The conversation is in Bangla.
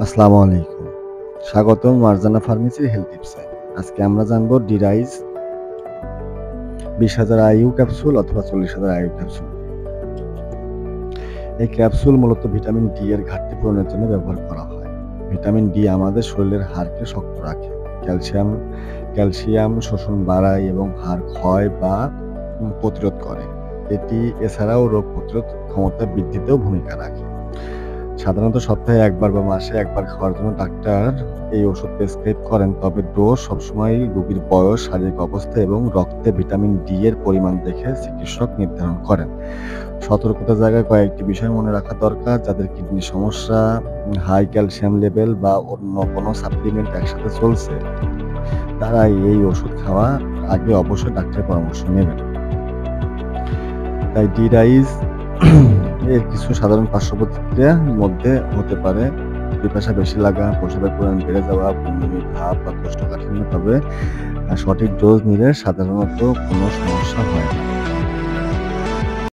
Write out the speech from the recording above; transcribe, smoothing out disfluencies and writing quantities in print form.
আসসালামু আলাইকুম। স্বাগতম মার্জানা ফার্মেসির হেলথ টিপসে। আজকে আমরা জানবো ডিরাইজ 20,000 আইইউ ক্যাপসুল অথবা 40,000 আইইউ ক্যাপসুল। এই ক্যাপসুল মূলত ভিটামিন ডি এর ঘাটতি পূরণের জন্য ব্যবহার করা হয়। ভিটামিন ডি আমাদের শরীরের হাড়কে শক্ত রাখে, ক্যালসিয়াম শোষণ বাড়ায় এবং হাড় ক্ষয় বা প্রতিরোধ করে। এটি এছাড়াও রোগ প্রতিরোধ ক্ষমতা বৃদ্ধিতেও ভূমিকা রাখে। সাধারণত সপ্তাহে একবার বা মাসে একবার খাওয়ার জন্য ডাক্তার এই ওষুধ প্রেসক্রাইব করেন, তবে ডোজ সবসময় রোগীর বয়স, শারীরিক অবস্থা এবং রক্তে ভিটামিন ডি এর পরিমাণ দেখে চিকিৎসক নির্ধারণ করেন। সতর্কতার জায়গায় কয়েকটি বিষয় মনে রাখা দরকার। যাদের কিডনির সমস্যা, হাই ক্যালসিয়াম লেভেল বা অন্য কোনো সাপ্লিমেন্ট একসাথে চলছে, তারা এই ওষুধ খাওয়ার আগে অবশ্যই ডাক্তারের পরামর্শ নেবেন। তাই ডিরাইজ এর কিছু সাধারণ পার্শ্ব প্রতিক্রিয়ার মধ্যে হতে পারে পিপাসা বেশি লাগা, প্রস্রাবের পরিমাণ বেড়ে যাওয়া, বমি ভাব বা কোষ্ঠকাঠিন্য। তবে সঠিক ডোজ নিলে সাধারণত কোনো সমস্যা হয় না।